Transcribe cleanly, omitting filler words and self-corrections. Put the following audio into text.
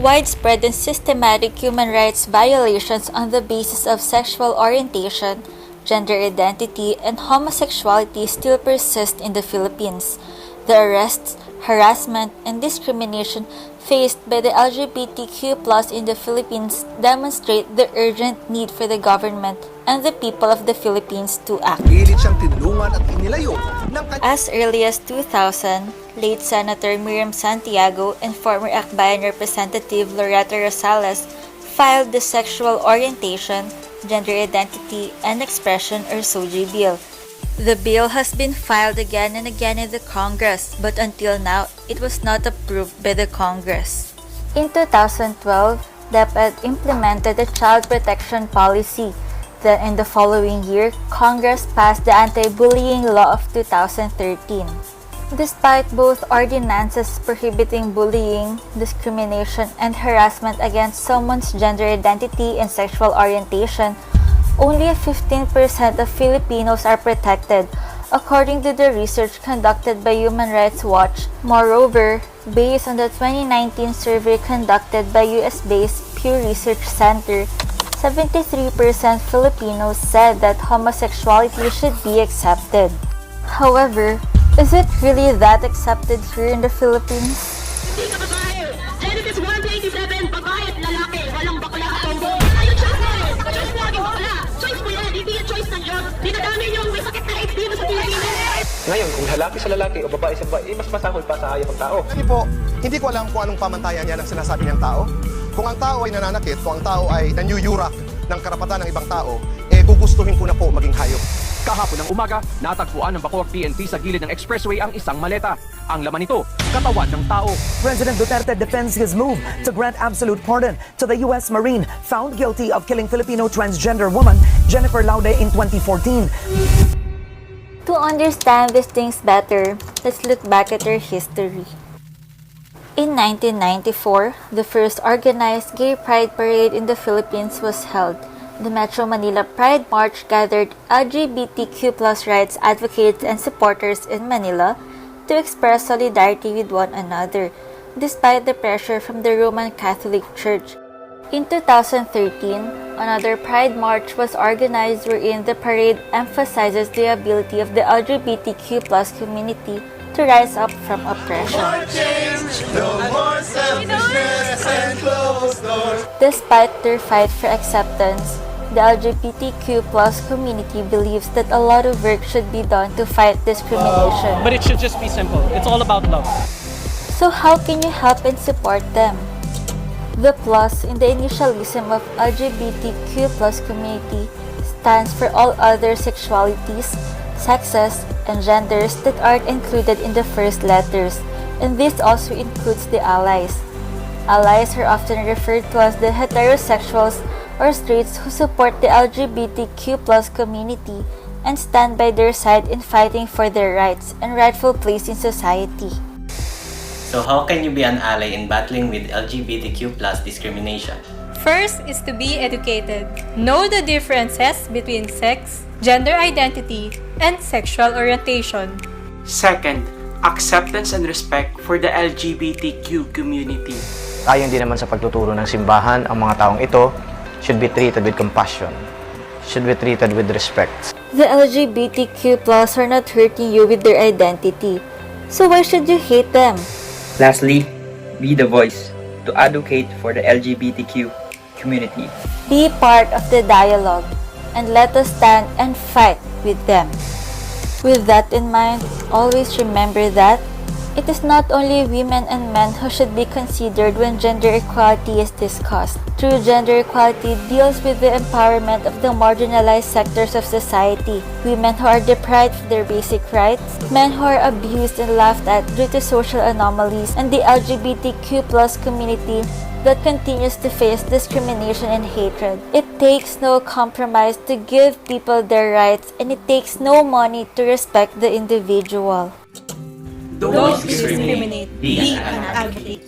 widespread and systematic human rights violations on the basis of sexual orientation, gender identity, and homosexuality still persist in the Philippines. The arrests, harassment, and discrimination faced by the LGBTQ+ in the Philippines demonstrate the urgent need for the government and the people of the Philippines to act. As early as 2000, late Senator Miriam Santiago and former Akbayan Representative Loretta Rosales filed the Sexual Orientation, Gender Identity, and Expression or SOGI bill. The bill has been filed again and again in the Congress, but until now, it was not approved by the Congress. In 2012, DepEd implemented a child protection policy. Then in the following year, Congress passed the Anti-Bullying Law of 2013. Despite both ordinances prohibiting bullying, discrimination, and harassment against someone's gender identity and sexual orientation, only 15% of Filipinos are protected, according to the research conducted by Human Rights Watch. Moreover, based on the 2019 survey conducted by US-based Pew Research Center, 73% Filipinos said that homosexuality should be accepted. However, is it really that accepted here in the Philippines? Hindi ka babae! Genesis 1:27, babae at lalaki, walang bakla at tomboy. Ayaw choice! Choice mo laging bakla! Choice mo yan, hindi yan choice ng Diyos! Dinadami niyong may sakit na AIDS dito sa Pilipinas! Ngayon, kung lalaki sa lalaki o babae sa babae, mas masahol pa sa hayop ang tao. Kasi po, hindi ko alam kung anong pamantayan yan ang sinasabi ng tao. Kung ang tao ay nananakit, kung ang tao ay nanyuyurak ng karapatan ng ibang tao, gugustuhin ko na po maging hayop. Kahapon ng umaga, natagpuan ng Bacoor PNP sa gilid ng expressway ang isang maleta. Ang laman nito, katawan ng tao. President Duterte defends his move to grant absolute pardon to the U.S. Marine found guilty of killing Filipino transgender woman Jennifer Laude in 2014. To understand these things better, let's look back at their history. In 1994, the first organized gay pride parade in the Philippines was held. The Metro Manila Pride March gathered LGBTQ+ rights advocates and supporters in Manila to express solidarity with one another, despite the pressure from the Roman Catholic Church. In 2013, another Pride March was organized wherein the parade emphasizes the ability of the LGBTQ+ community to rise up from oppression. Despite their fight for acceptance, the LGBTQ+ community believes that a lot of work should be done to fight discrimination. But it should just be simple. It's all about love. So how can you help and support them? The plus in the initialism of LGBTQ+ community stands for all other sexualities, sexes, and genders that aren't included in the first letters, and this also includes the allies. Allies are often referred to as the heterosexuals or straights who support the LGBTQ+ community and stand by their side in fighting for their rights and rightful place in society. So how can you be an ally in battling with LGBTQ+ discrimination? First is to be educated. Know the differences between sex, gender identity, and sexual orientation. Second, acceptance and respect for the LGBTQ community. Ayon din naman sa pagtuturo ng simbahan, ang mga taong ito should be treated with compassion, should be treated with respect. The LGBTQ+ are not hurting you with their identity, so why should you hate them? Lastly, be the voice to advocate for the LGBTQ community. Be part of the dialogue and let us stand and fight with them. With that in mind, always remember that it is not only women and men who should be considered when gender equality is discussed. True gender equality deals with the empowerment of the marginalized sectors of society, women who are deprived of their basic rights, men who are abused and laughed at due to social anomalies, and the LGBTQ+ community that continues to face discrimination and hatred. It takes no compromise to give people their rights, and it takes no money to respect the individual. Don't discriminate. Be an advocate.